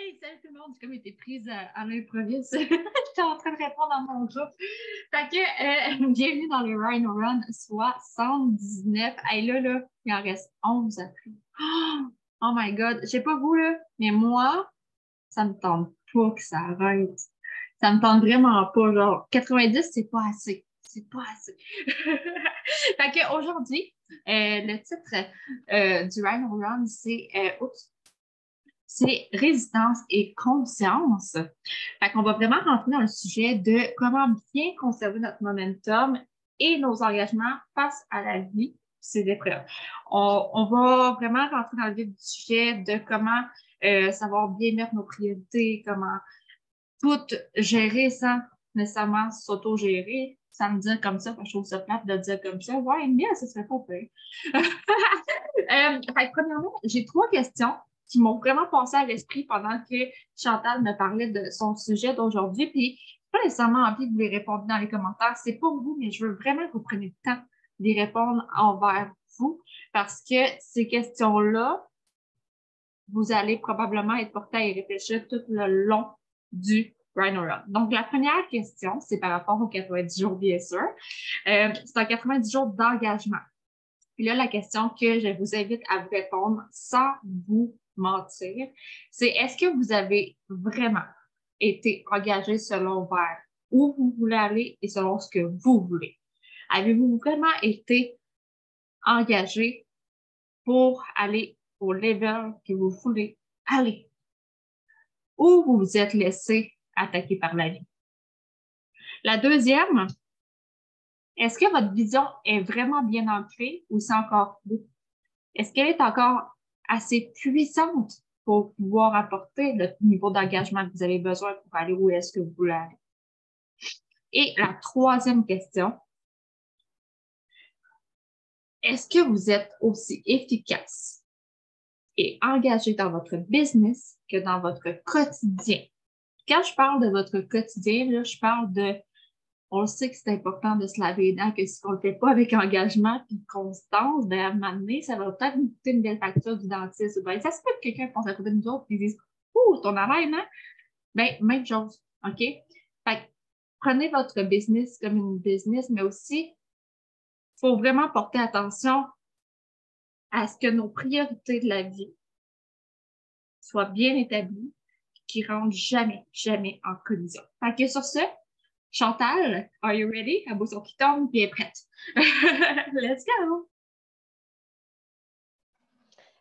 Hey, salut tout le monde, j'ai comme été prise à l'improviste. J'étais en train de répondre à mon groupe. Fait que, bienvenue dans le Rhino Run 79. Hey, là, il en reste 11 après. Oh my God, je sais pas vous, là, mais moi, ça me tente pas que ça arrête. Ça me tente vraiment pas. Genre, 90, c'est pas assez. C'est pas assez. Fait que aujourd'hui, le titre du Rhino Run, c'est résistance et conscience. Fait qu'on va vraiment rentrer dans le sujet de comment bien conserver notre momentum et nos engagements face à la vie, ces épreuves. On va vraiment rentrer dans le vif du sujet de comment savoir bien mettre nos priorités, comment tout gérer sans nécessairement s'auto-gérer, sans me dire comme ça, parce que je trouve ça plate de dire comme ça. Ouais, bien, ça serait pas pire. Fait que premièrement, j'ai trois questions qui m'ont vraiment passé à l'esprit pendant que Chantal me parlait de son sujet d'aujourd'hui. Puis, pas nécessairement envie de les répondre dans les commentaires. C'est pour vous, mais je veux vraiment que vous preniez le temps d'y répondre envers vous parce que ces questions-là, vous allez probablement être porté à y réfléchir tout le long du Rhino Run. Donc, la première question, c'est par rapport aux 90 jours, bien sûr. C'est un 90 jours d'engagement. Puis là, la question que je vous invite à vous répondre sans vous mentir, c'est est-ce que vous avez vraiment été engagé selon vers où vous voulez aller et selon ce que vous voulez? Avez-vous vraiment été engagé pour aller au level que vous voulez aller? Ou vous vous êtes laissé attaquer par la vie? La deuxième, est-ce que votre vision est vraiment bien ancrée ou c'est encore flou? Est-ce qu'elle est encore assez puissante pour pouvoir apporter le niveau d'engagement que vous avez besoin pour aller où est-ce que vous voulez aller? Et la troisième question, est-ce que vous êtes aussi efficace et engagé dans votre business que dans votre quotidien? Quand je parle de votre quotidien, là, je parle de, on le sait que c'est important de se laver les dents, que si on ne le fait pas avec engagement et constance, ben, à un moment donné, ça va peut-être nous coûter une belle facture du dentiste. Ben, ça se peut que quelqu'un pense à côté de nous autres et dise, ouh, ton haleine, hein? Ben, même chose, OK? Fait que prenez votre business comme une business, mais aussi, il faut vraiment porter attention à ce que nos priorités de la vie soient bien établies et qui ne rentrent jamais, jamais en collision. Fait que sur ce, Chantal, are you ready? Elle bout son qui tombe puis elle est prête. Let's go!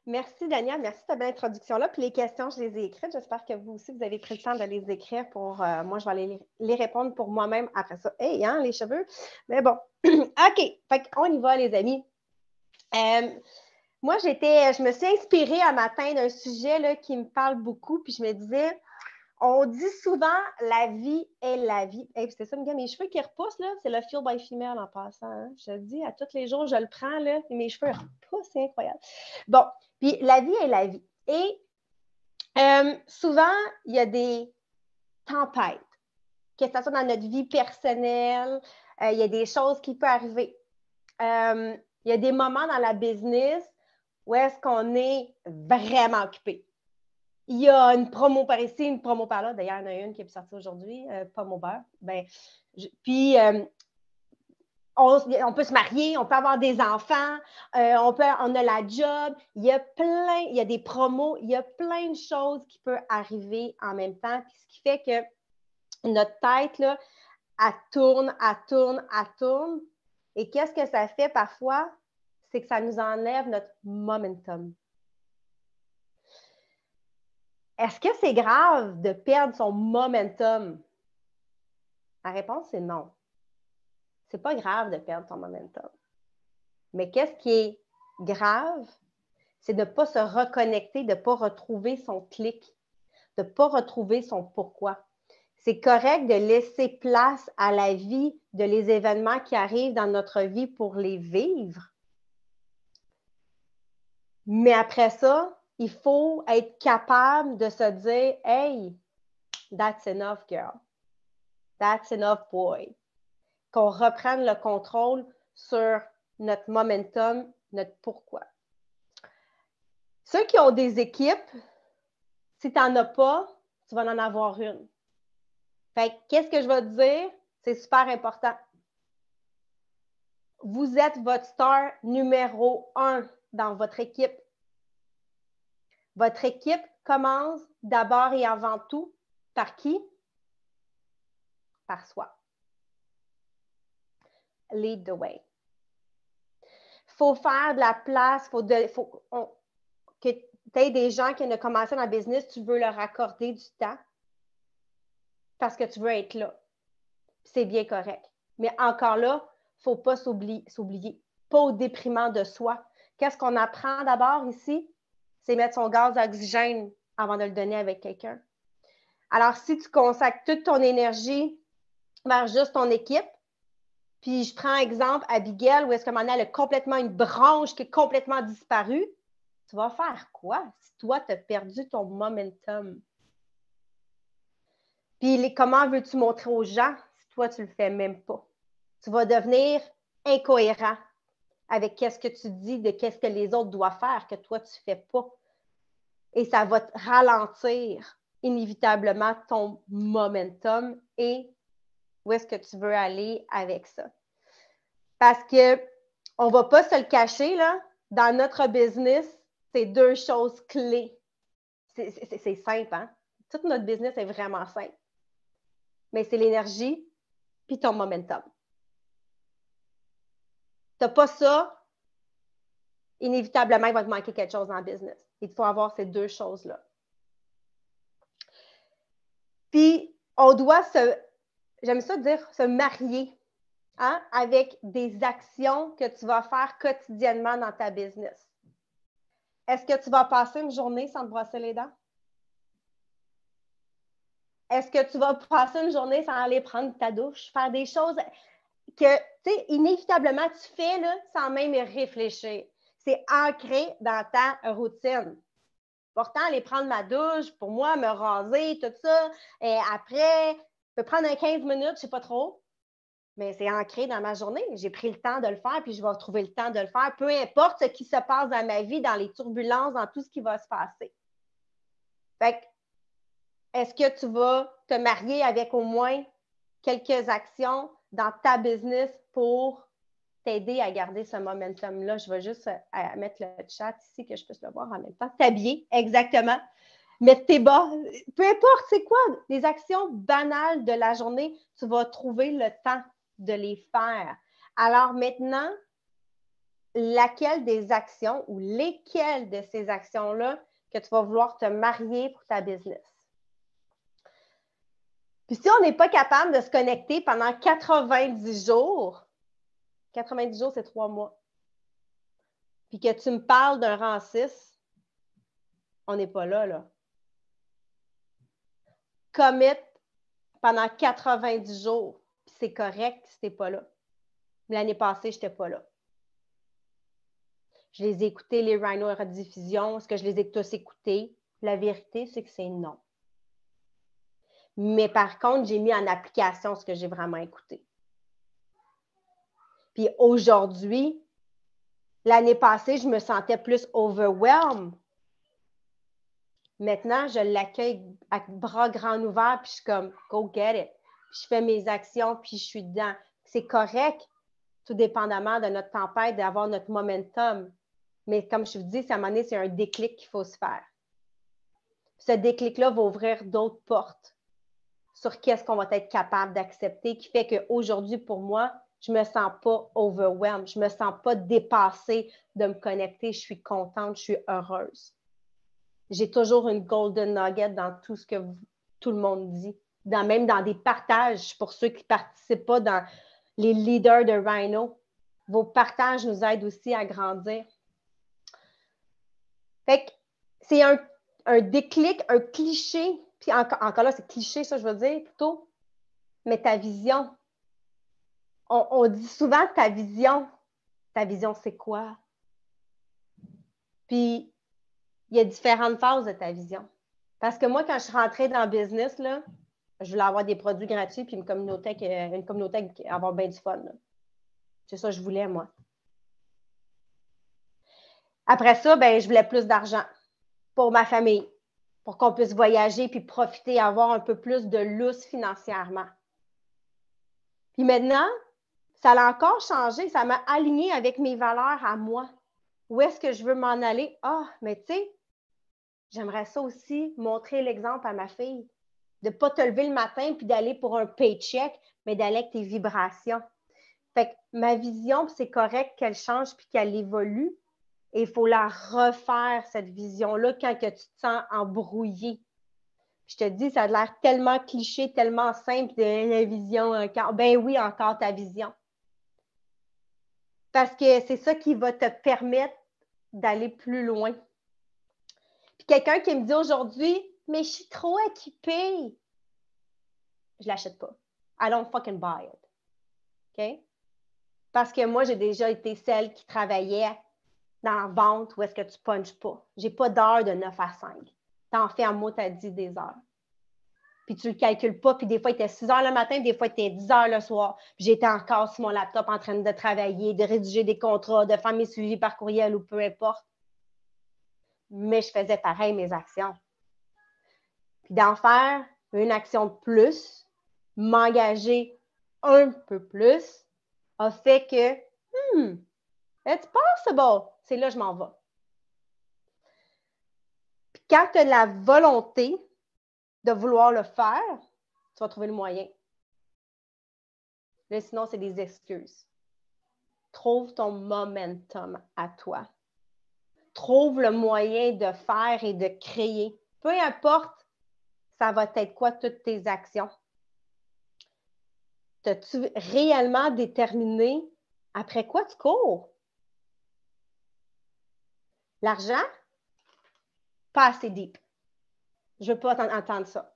Merci, Daniel. Merci de ta belle introduction-là. Puis les questions, je les ai écrites. J'espère que vous aussi, vous avez pris le temps de les écrire pour moi. Je vais aller les répondre pour moi-même après ça. Hey, hein, les cheveux? Mais bon. OK. Fait qu'on y va, les amis. Moi, je me suis inspirée un matin d'un sujet là, qui me parle beaucoup. Puis je me disais, on dit souvent la vie est la vie. Hey, c'est ça, mes cheveux qui repoussent, là, c'est le Fuel by Female en passant. Hein? Je le dis, à tous les jours, je le prends, là, et mes cheveux repoussent, c'est incroyable. Bon, puis la vie est la vie. Et souvent, il y a des tempêtes, que ce soit dans notre vie personnelle, il y a des choses qui peuvent arriver. Il y a des moments dans la business où est-ce qu'on est vraiment occupé. Il y a une promo par ici, une promo par là. D'ailleurs, il y en a une qui est sortie aujourd'hui, pomme au beurre. Puis, on peut se marier, on peut avoir des enfants, on a la job. Il y a des promos, il y a plein de choses qui peuvent arriver en même temps. Puis, ce qui fait que notre tête, là, elle tourne, elle tourne, elle tourne. Et qu'est-ce que ça fait parfois? C'est que ça nous enlève notre momentum. Est-ce que c'est grave de perdre son momentum? La réponse, c'est non. C'est pas grave de perdre son momentum. Mais qu'est-ce qui est grave? C'est de ne pas se reconnecter, de ne pas retrouver son clic, de ne pas retrouver son pourquoi. C'est correct de laisser place à la vie, de les événements qui arrivent dans notre vie pour les vivre. Mais après ça, il faut être capable de se dire « Hey, that's enough, girl. That's enough, boy. » Qu'on reprenne le contrôle sur notre momentum, notre pourquoi. Ceux qui ont des équipes, Si tu n'en as pas, tu vas en avoir une. Fait que, qu'est-ce que je vais te dire? C'est super important. Vous êtes votre star numéro 1 dans votre équipe. Votre équipe commence d'abord et avant tout par qui? Par soi. Lead the way. Il faut faire de la place, faut que tu aies des gens qui ont commencé dans le business, tu veux leur accorder du temps parce que tu veux être là. C'est bien correct. Mais encore là, il ne faut pas s'oublier. Pas au déprimant de soi. Qu'est-ce qu'on apprend d'abord ici? C'est mettre son gaz d'oxygène avant de le donner avec quelqu'un. Alors, si tu consacres toute ton énergie vers juste ton équipe, puis je prends exemple Abigail, où est-ce que maintenant elle a complètement une branche qui est complètement disparue, tu vas faire quoi si toi, tu as perdu ton momentum? Puis comment veux-tu montrer aux gens si toi, tu ne le fais même pas? Tu vas devenir incohérent avec qu'est-ce que tu dis, de qu'est-ce que les autres doivent faire, que toi, tu ne fais pas. Et ça va te ralentir inévitablement ton momentum et où est-ce que tu veux aller avec ça. Parce qu'on ne va pas se le cacher, là, dans notre business, c'est 2 choses clés. C'est simple, hein? Tout notre business est vraiment simple. Mais c'est l'énergie puis ton momentum. Tu n'as pas ça, inévitablement, il va te manquer quelque chose dans le business. Il faut avoir ces 2 choses-là. Puis, on doit j'aime ça dire, se marier, hein, avec des actions que tu vas faire quotidiennement dans ta business. Est-ce que tu vas passer une journée sans te brosser les dents? Est-ce que tu vas passer une journée sans aller prendre ta douche, faire des choses que, tu sais, inévitablement, tu fais là, sans même y réfléchir? C'est ancré dans ta routine. Pourtant, aller prendre ma douche, pour moi, me raser, tout ça, et après, je peux prendre un 15 minutes, je ne sais pas trop, mais c'est ancré dans ma journée. J'ai pris le temps de le faire, puis je vais trouver le temps de le faire, peu importe ce qui se passe dans ma vie, dans les turbulences, dans tout ce qui va se passer. Fait que, est-ce que tu vas te marier avec au moins quelques actions dans ta business pour t'aider à garder ce momentum-là? Je vais juste mettre le chat ici que je puisse le voir en même temps. T'habiller, exactement. Mettre tes bas, peu importe, c'est quoi? Les actions banales de la journée, tu vas trouver le temps de les faire. Alors maintenant, laquelle des actions ou lesquelles de ces actions-là que tu vas vouloir te marier pour ta business? Puis si on n'est pas capable de se connecter pendant 90 jours, 90 jours, c'est 3 mois, puis que tu me parles d'un rang 6, on n'est pas là, là. Commit pendant 90 jours, puis c'est correct si tu n'es pas là. L'année passée, je n'étais pas là. Je les ai écoutés, les Rhino rediffusions. Est-ce que je les ai tous écoutés? La vérité, c'est que c'est non. Mais par contre, j'ai mis en application ce que j'ai vraiment écouté. Puis aujourd'hui, l'année passée, je me sentais plus overwhelmed. Maintenant, je l'accueille avec bras grands ouverts, puis je suis comme, go get it. Puis je fais mes actions, puis je suis dedans. C'est correct, tout dépendamment de notre tempête, d'avoir notre momentum. Mais comme je vous dis, à un moment donné, c'est un déclic qu'il faut se faire. Ce déclic-là va ouvrir d'autres portes sur qu'est-ce qu'on va être capable d'accepter, qui fait qu'aujourd'hui, pour moi, je ne me sens pas overwhelmed, je ne me sens pas dépassée de me connecter, je suis contente, je suis heureuse. J'ai toujours une golden nugget dans tout ce que tout le monde dit, même dans des partages pour ceux qui ne participent pas dans les leaders de Rhino. Vos partages nous aident aussi à grandir. Fait que c'est un déclic, un cliché, puis encore là, c'est cliché, ça, je veux dire, plutôt, mais ta vision. On dit souvent ta vision. Ta vision, c'est quoi? Puis, il y a différentes phases de ta vision. Parce que moi, quand je suis rentrée dans le business, là, je voulais avoir des produits gratuits puis une communauté avoir bien du fun. C'est ça que je voulais, moi. Après ça, ben, je voulais plus d'argent pour ma famille, pour qu'on puisse voyager puis profiter, avoir un peu plus de lousse financièrement. Puis maintenant, ça a encore changé, ça m'a aligné avec mes valeurs à moi. Où est-ce que je veux m'en aller? Ah, mais tu sais, j'aimerais ça aussi montrer l'exemple à ma fille, de ne pas te lever le matin puis d'aller pour un paycheck, mais d'aller avec tes vibrations. Fait que ma vision, c'est correct qu'elle change puis qu'elle évolue. Et il faut la refaire, cette vision-là, quand que tu te sens embrouillé. Je te dis, ça a l'air tellement cliché, tellement simple de la vision encore. Ben oui, encore ta vision. Parce que c'est ça qui va te permettre d'aller plus loin. Puis quelqu'un qui me dit aujourd'hui, mais je suis trop équipée. Je ne l'achète pas. I don't fucking buy it. OK? Parce que moi, j'ai déjà été celle qui travaillait dans la vente où est-ce que tu ne punches pas. Je n'ai pas d'heure de 9 à 5. Tu en fais en mot, tu as dit des heures. Puis tu ne le calcules pas, puis des fois, il était 6 heures le matin, puis des fois, il était 10 heures le soir. Puis j'étais encore sur mon laptop en train de travailler, de rédiger des contrats, de faire mes suivis par courriel ou peu importe. Mais je faisais pareil mes actions. Puis d'en faire une action de plus, m'engager un peu plus, a fait que, it's possible. C'est là que je m'en vais. Puis quand tu as la volonté de vouloir le faire, tu vas trouver le moyen. Mais sinon, c'est des excuses. Trouve ton momentum à toi. Trouve le moyen de faire et de créer. Peu importe, ça va être quoi toutes tes actions. T'as-tu réellement déterminé après quoi tu cours? L'argent? Pas assez deep. Je ne veux pas entendre ça.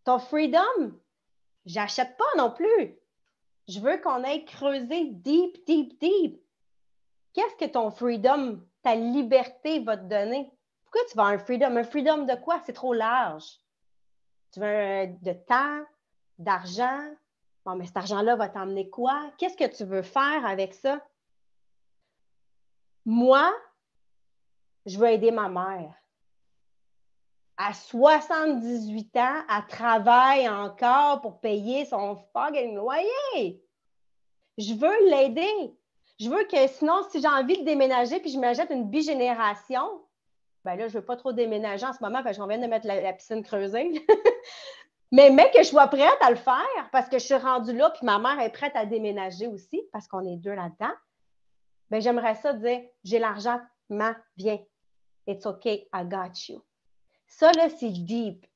Ton freedom? J'achète pas non plus. Je veux qu'on aille creuser deep, deep, deep. Qu'est-ce que ton freedom, ta liberté va te donner? Pourquoi tu veux un freedom? Un freedom de quoi? C'est trop large. Tu veux de temps, d'argent? Bon, mais cet argent-là va t'emmener quoi? Qu'est-ce que tu veux faire avec ça? Moi, je veux aider ma mère. À 78 ans, elle travaille encore pour payer son fucking loyer. Je veux l'aider. Je veux que sinon, si j'ai envie de déménager puis je m'achète une bigénération, ben là, je ne veux pas trop déménager en ce moment parce que je viens de mettre la piscine creusée. mais que je sois prête à le faire parce que je suis rendue là puis ma mère est prête à déménager aussi parce qu'on est deux là-dedans. Ben, j'aimerais ça dire, j'ai l'argent, viens. It's okay, I got you. Ça, là, c'est deep.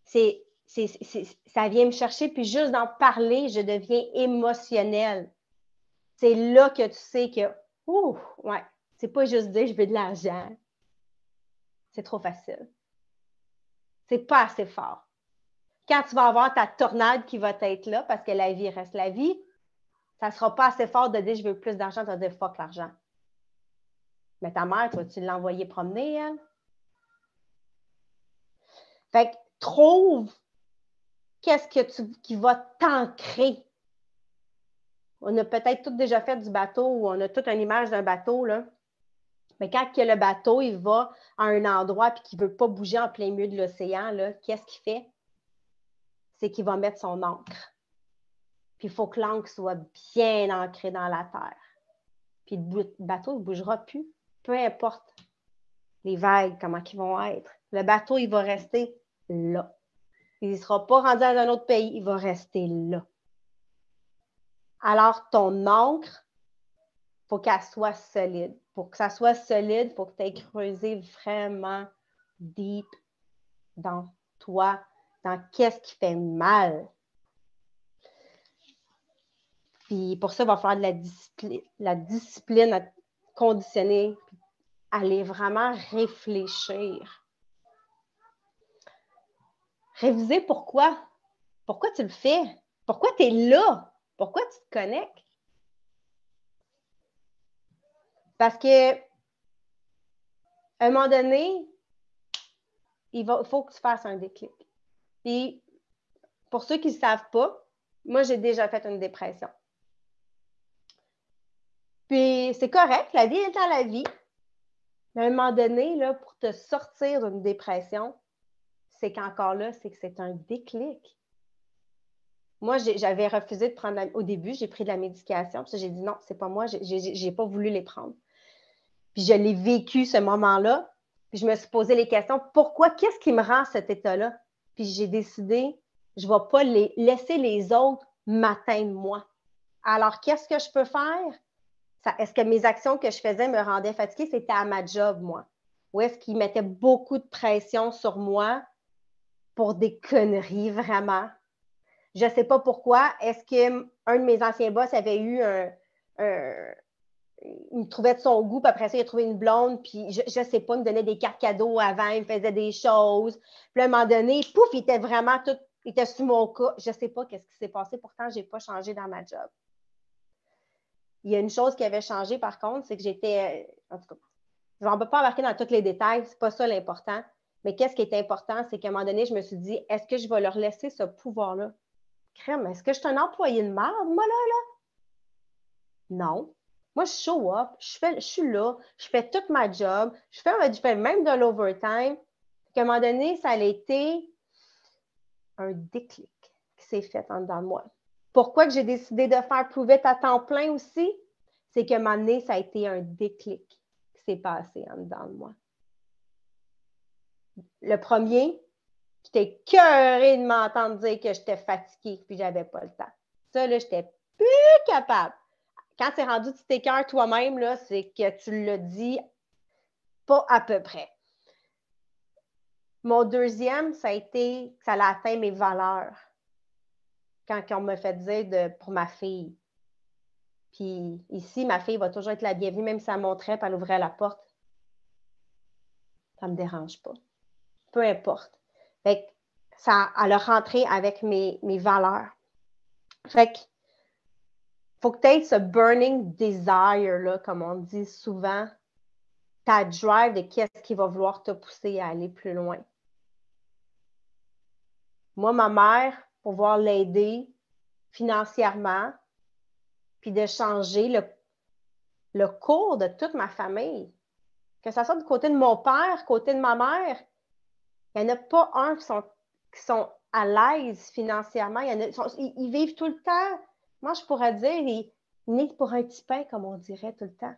Ça vient me chercher, puis juste d'en parler, je deviens émotionnelle. C'est là que tu sais que, ouais, c'est pas juste dire je veux de l'argent. C'est trop facile. C'est pas assez fort. Quand tu vas avoir ta tornade qui va être là, parce que la vie reste la vie, ça sera pas assez fort de dire je veux plus d'argent, tu vas dire fuck l'argent. Mais ta mère, tu vas-tu l'envoyer promener, elle? Fait que trouve qu'est-ce qui va t'ancrer. On a peut-être tous déjà fait du bateau ou on a toute une image d'un bateau, là. Mais quand le bateau, il va à un endroit et qu'il ne veut pas bouger en plein milieu de l'océan, là, qu'est-ce qu'il fait? C'est qu'il va mettre son ancre. Puis il faut que l'ancre soit bien ancrée dans la terre. Puis le bateau, il ne bougera plus. Peu importe les vagues, comment ils vont être. Le bateau, il va rester là. Il ne sera pas rendu dans un autre pays, il va rester là. Alors, ton ancre, il faut qu'elle soit solide. Pour que ça soit solide, il faut que tu aies creusé vraiment deep dans toi, dans qu'est-ce qui fait mal. Puis pour ça, il va falloir de la discipline à conditionner, aller vraiment réfléchir. Réviser pourquoi? Pourquoi tu le fais? Pourquoi tu es là? Pourquoi tu te connectes? Parce que à un moment donné, il faut que tu fasses un déclic. Puis, pour ceux qui ne savent pas, moi, j'ai déjà fait une dépression. Puis, c'est correct, la vie est dans la vie. Mais à un moment donné, là, pour te sortir d'une dépression, c'est qu'encore là, c'est que c'est un déclic. Moi, j'avais refusé de prendre, au début, j'ai pris de la médication, puis j'ai dit non, c'est pas moi, j'ai pas voulu les prendre. Puis je l'ai vécu ce moment-là, puis je me suis posé les questions, pourquoi, qu'est-ce qui me rend cet état-là? Puis j'ai décidé, je ne vais pas laisser les autres m'atteindre moi. Alors, qu'est-ce que je peux faire? Est-ce que mes actions que je faisais me rendaient fatiguée? C'était à ma job, moi. Ou est-ce qu'ils mettaient beaucoup de pression sur moi pour des conneries, vraiment? Je ne sais pas pourquoi. Est-ce qu'un de mes anciens boss avait eu il me trouvait de son goût, puis après ça, il a trouvé une blonde, puis je ne sais pas, il me donnait des cartes cadeaux avant, il me faisait des choses. Puis à un moment donné, pouf, il était vraiment tout, il était sur mon cas. Je ne sais pas qu'est-ce qui s'est passé, pourtant, je n'ai pas changé dans ma job. Il y a une chose qui avait changé, par contre, c'est que j'étais, en tout cas, je ne vais pas embarquer dans tous les détails, c'est pas ça l'important, mais qu'est-ce qui est important, c'est qu'à un moment donné, je me suis dit, est-ce que je vais leur laisser ce pouvoir-là? Crème, est-ce que je suis un employé de merde, moi, là? Non. Moi, je show up, je suis là, je fais toute ma job, je fais même de l'overtime. À un moment donné, ça a été un déclic qui s'est fait en dedans de moi. Pourquoi que j'ai décidé de faire Prove It à temps plein aussi? C'est qu'à un moment donné, ça a été un déclic qui s'est passé en dedans de moi. Le premier, j'étais écœurée de m'entendre dire que j'étais fatiguée et que j'avais pas le temps. Ça, là, j'étais plus capable. Quand c'est rendu, tu t'écœures toi-même, là, c'est que tu le dis pas à peu près. Mon deuxième, ça a été que ça a atteint mes valeurs. Quand on m'a fait dire pour ma fille. Puis ici, ma fille va toujours être la bienvenue, même si elle montrait et elle ouvrait la porte. Ça ne me dérange pas. Peu importe. Fait que ça, elle a rentré avec mes valeurs. Fait que faut que tu aies ce burning desire, là, comme on dit souvent, ta drive de qu'est-ce qui va vouloir te pousser à aller plus loin. Moi, ma mère, pour pouvoir l'aider financièrement, puis de changer le cours de toute ma famille. Que ce soit du côté de mon père, côté de ma mère, il n'y en a pas un qui sont à l'aise financièrement. Ils vivent tout le temps. Moi, je pourrais dire, ils nés pour un petit pain, comme on dirait tout le temps.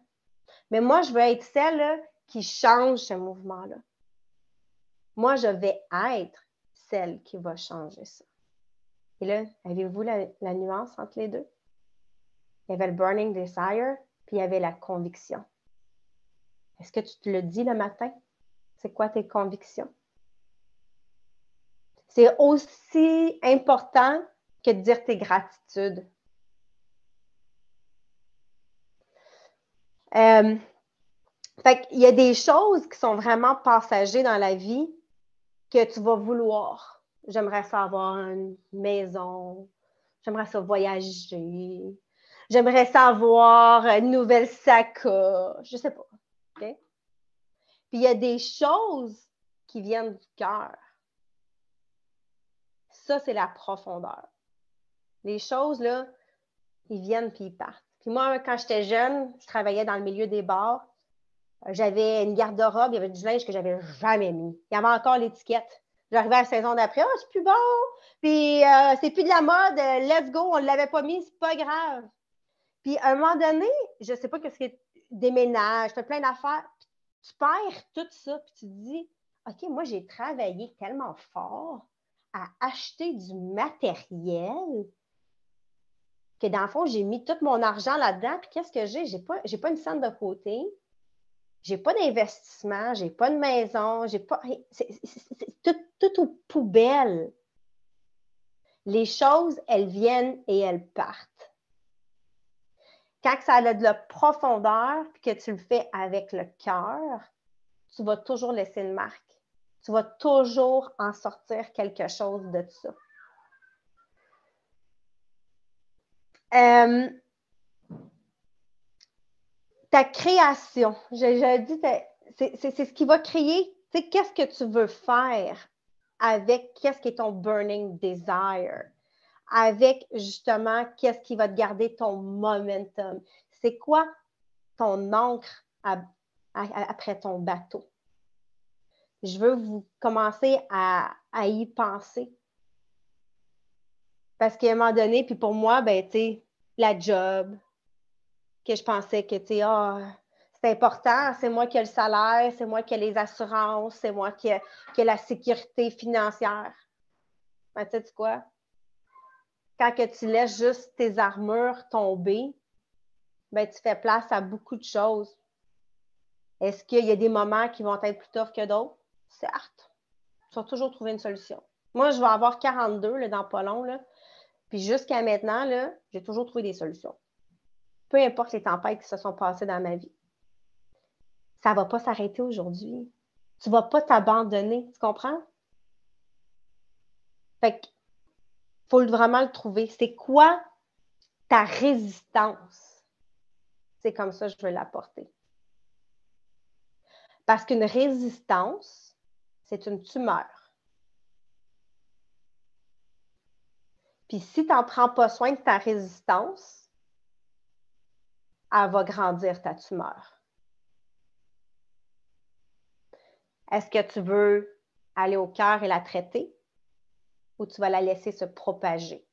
Mais moi, je veux être celle là, qui change ce mouvement-là. Moi, je vais être celle qui va changer ça. Et là, avez-vous la nuance entre les deux? Il y avait le burning desire, puis il y avait la conviction. Est-ce que tu te le dis le matin? C'est quoi tes convictions? C'est aussi important que de dire tes gratitudes. Fait qu'il y a des choses qui sont vraiment passagères dans la vie que tu vas vouloir. J'aimerais ça avoir une maison, j'aimerais ça voyager, j'aimerais ça avoir une nouvelle sacoche, je ne sais pas. Okay? Puis il y a des choses qui viennent du cœur. Ça, c'est la profondeur. Les choses, là, ils viennent puis ils partent. Puis moi, quand j'étais jeune, je travaillais dans le milieu des bars. J'avais une garde-robe, il y avait du linge que je n'avais jamais mis. Il y avait encore l'étiquette. J'arrivais à la saison d'après, oh, c'est plus bon, puis c'est plus de la mode, let's go, on ne l'avait pas mis, c'est pas grave. Puis à un moment donné, je ne sais pas qu'est-ce que déménage, tu fais plein d'affaires, tu perds tout ça, puis tu te dis, OK, moi, j'ai travaillé tellement fort à acheter du matériel que dans le fond, j'ai mis tout mon argent là-dedans, puis qu'est-ce que j'ai? J'ai pas une scène de côté. J'ai pas d'investissement, j'ai pas de maison, j'ai pas. C'est tout aux poubelles. Les choses, elles viennent et elles partent. Quand ça a de la profondeur et que tu le fais avec le cœur, tu vas toujours laisser une marque. Tu vas toujours en sortir quelque chose de ça. Ta création, j'ai dit, c'est ce qui va créer, tu sais, qu'est-ce que tu veux faire avec qu'est-ce qui est ton burning desire, avec justement qu'est-ce qui va te garder ton momentum. C'est quoi ton encre après ton bateau. Je veux vous commencer à y penser. Parce qu'à un moment donné, puis pour moi, ben, tu sais, la job, que je pensais que, tu sais, c'est important, c'est moi qui ai le salaire, c'est moi qui ai les assurances, c'est moi qui ai la sécurité financière. Ben, tu sais quoi? Quand que tu laisses juste tes armures tomber, ben, tu fais place à beaucoup de choses. Est-ce qu'il y a des moments qui vont être plus tough que d'autres? Certes. Tu vas toujours trouver une solution. Moi, je vais avoir 42 là, dans pas long, là. Puis jusqu'à maintenant, là, j'ai toujours trouvé des solutions. Peu importe les tempêtes qui se sont passées dans ma vie. Ça ne va pas s'arrêter aujourd'hui. Tu ne vas pas t'abandonner, tu comprends? Fait qu'il faut vraiment le trouver. C'est quoi ta résistance? C'est comme ça que je veux l'apporter. Parce qu'une résistance, c'est une tumeur. Puis si tu n'en prends pas soin de ta résistance, elle va grandir ta tumeur. Est-ce que tu veux aller au cœur et la traiter ou tu vas la laisser se propager?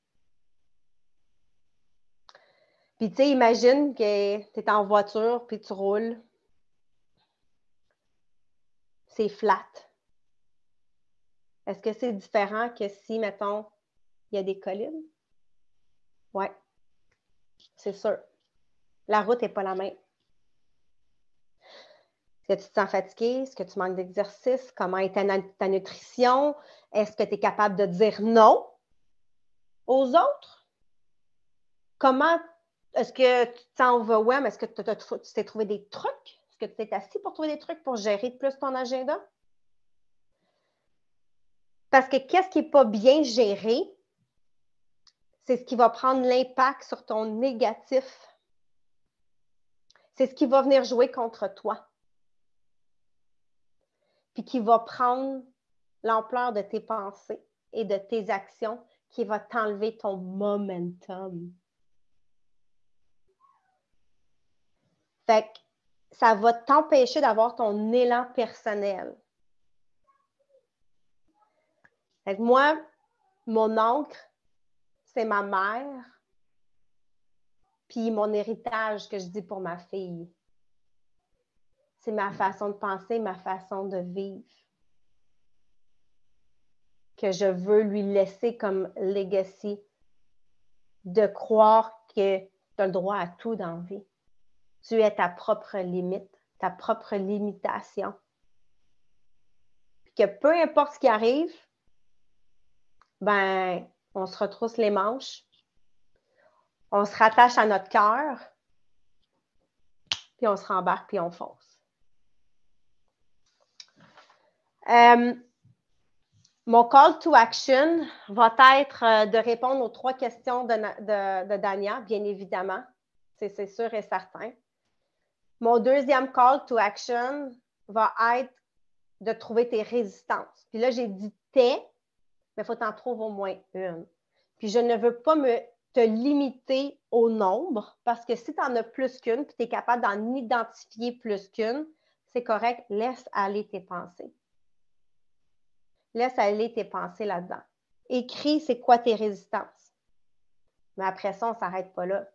Puis tu sais, imagine que tu es en voiture puis tu roules. C'est flat. Est-ce que c'est différent que si, mettons, il y a des collines? Oui, c'est sûr. La route n'est pas la même. Est-ce que tu te sens fatigué? Est-ce que tu manques d'exercice? Comment est ta nutrition? Est-ce que tu es capable de dire non aux autres? Comment est-ce que tu te sens overwhelmed? Est-ce que tu t'es trouvé des trucs? Est-ce que tu t'es assis pour trouver des trucs pour gérer plus ton agenda? Parce que qu'est-ce qui n'est pas bien géré, c'est ce qui va prendre l'impact sur ton négatif. C'est ce qui va venir jouer contre toi. Puis qui va prendre l'ampleur de tes pensées et de tes actions, qui va t'enlever ton momentum. Fait que ça va t'empêcher d'avoir ton élan personnel. Fait que moi, mon ancre, c'est ma mère, puis mon héritage que je dis pour ma fille. C'est ma façon de penser, ma façon de vivre. Que je veux lui laisser comme legacy, de croire que tu as le droit à tout dans la vie. Tu es ta propre limite, ta propre limitation. Puis que peu importe ce qui arrive, ben, on se retrousse les manches, on se rattache à notre cœur, puis on se rembarque, puis on fonce. Mon call to action va être de répondre aux 3 questions de Dania, bien évidemment. C'est sûr et certain. Mon deuxième call to action va être de trouver tes résistances. Puis là, j'ai dit tes, mais il faut t'en trouver au moins une. Puis je ne veux pas te limiter au nombre, parce que si tu en as plus qu'une, puis tu es capable d'en identifier plus qu'une, c'est correct, laisse aller tes pensées. Laisse aller tes pensées là-dedans. Écris c'est quoi tes résistances. Mais après ça, on ne s'arrête pas là.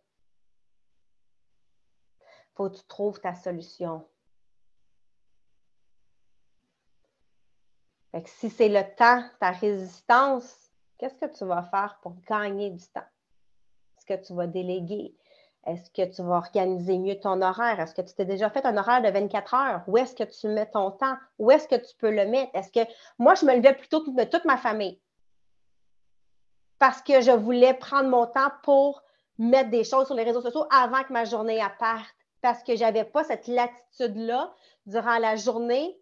Il faut que tu trouves ta solution. Fait que si c'est le temps, ta résistance, qu'est-ce que tu vas faire pour gagner du temps? Est-ce que tu vas déléguer? Est-ce que tu vas organiser mieux ton horaire? Est-ce que tu t'es déjà fait un horaire de 24 heures? Où est-ce que tu mets ton temps? Où est-ce que tu peux le mettre? Est-ce que moi, je me levais plutôt de toute ma famille parce que je voulais prendre mon temps pour mettre des choses sur les réseaux sociaux avant que ma journée parte, parce que je n'avais pas cette latitude-là durant la journée,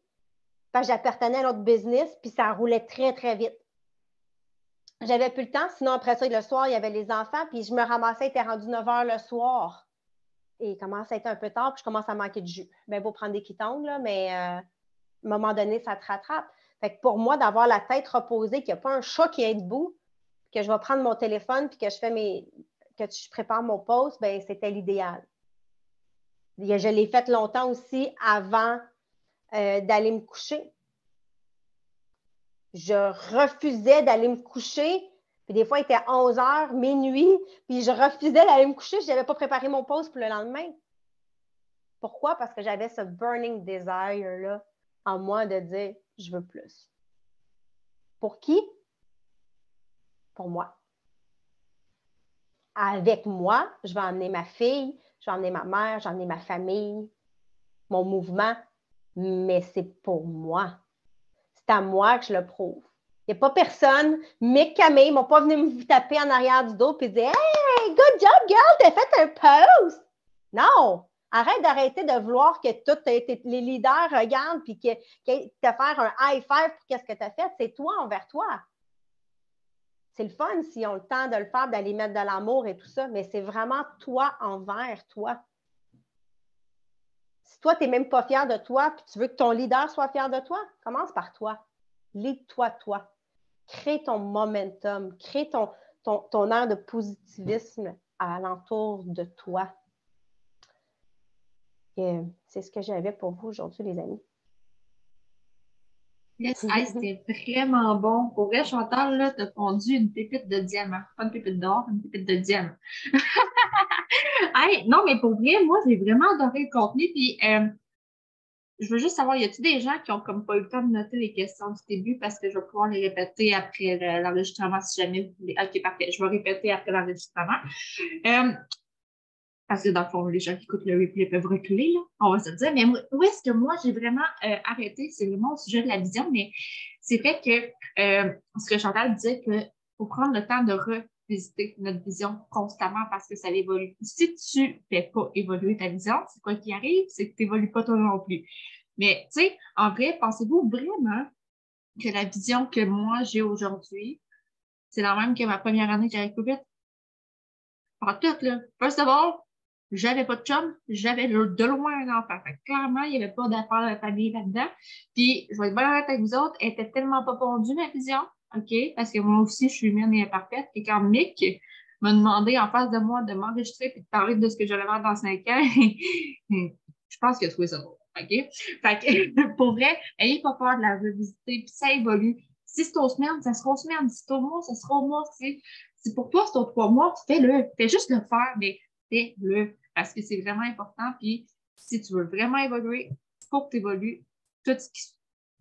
parce que j'appartenais à notre business, puis ça roulait très, très vite. J'avais plus le temps, sinon après ça, le soir, il y avait les enfants, puis je me ramassais, il était rendu 9 h le soir. Et il commence à être un peu tard, puis je commence à manquer de jus. Bien, beau prendre des quittons, là, mais à un moment donné, ça te rattrape. Fait que pour moi, d'avoir la tête reposée, qu'il n'y a pas un chat qui est debout, que je vais prendre mon téléphone, puis que je prépare mon post, bien, c'était l'idéal. Je l'ai fait longtemps aussi avant d'aller me coucher. Je refusais d'aller me coucher. Puis des fois, il était 11 heures, minuit, puis je refusais d'aller me coucher. Je n'avais pas préparé mon pause pour le lendemain. Pourquoi? Parce que j'avais ce burning desire-là en moi de dire « je veux plus ». Pour qui? Pour moi. Avec moi, je vais emmener ma fille, je vais emmener ma mère, je vais emmener ma famille, mon mouvement, mais c'est pour moi. C'est à moi que je le prouve. Il n'y a pas personne, Mick, Camille, ils ne m'ont pas venu me taper en arrière du dos et dire « Hey, good job, girl, t'as fait un post! » Non! Arrête d'arrêter de vouloir que tous les leaders regardent et que te faire un high five pour qu'est-ce que tu as fait. C'est toi envers toi. C'est le fun s'ils ont le temps de le faire, d'aller mettre de l'amour et tout ça, mais c'est vraiment toi envers toi. Si toi, tu n'es même pas fier de toi puis tu veux que ton leader soit fier de toi, commence par toi. Lead-toi, toi. Crée ton momentum, crée ton air de positivisme alentour de toi. C'est ce que j'avais pour vous aujourd'hui, les amis. Yes, hey, c'était vraiment bon. Pour vrai, Chantal, là, t'as fondu une pépite de diamant. Pas une pépite d'or, une pépite de diamant. Hey, non, mais pour vrai, moi, j'ai vraiment adoré le contenu. Puis, je veux juste savoir, y a-t-il des gens qui ont comme pas eu le temps de noter les questions du début parce que je vais pouvoir les répéter après l'enregistrement si jamais vous voulez. Ok, parfait. Je vais répéter après l'enregistrement. Parce que dans le fond, les gens qui écoutent le replay peuvent reculer, là, on va se dire. Mais où est-ce que moi, j'ai vraiment arrêté? C'est vraiment au sujet de la vision, mais c'est fait que ce que Chantal disait, qu'il faut prendre le temps de revisiter notre vision constamment parce que ça évolue. Si tu ne fais pas évoluer ta vision, c'est quoi qui arrive? C'est que tu n'évolues pas toi non plus. Mais, tu sais, en vrai, pensez-vous vraiment que la vision que moi, j'ai aujourd'hui, c'est la même que ma première année que j'avais COVID? Pas tout, là. First of all, j'avais pas de chum, j'avais de loin un enfant. Fait que clairement, il n'y avait pas d'affaires de la famille là-dedans. Puis, je vais être bien honnête avec vous autres, elle était tellement pas pondue, ma vision, OK? Parce que moi aussi, je suis humaine et imparfaite. Et quand Mick m'a demandé en face de moi de m'enregistrer et de parler de ce que j'allais faire dans 5 ans, je pense qu'il a trouvé ça drôle, OK? Fait que, pour vrai, ayez pas peur de la revisiter, puis ça évolue. Si c'est aux semaines, ça sera aux semaines. Si c'est au mois, ça sera au mois. Si pour toi, c'est aux 3 mois, fais-le. Fais juste le faire, mais fais-le. Parce que c'est vraiment important. Puis, si tu veux vraiment évoluer, il faut que tu évolues tout ce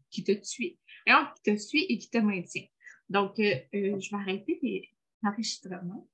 qui te suit. Et qui te suit et qui te maintient. Donc, je vais arrêter l'enregistrement.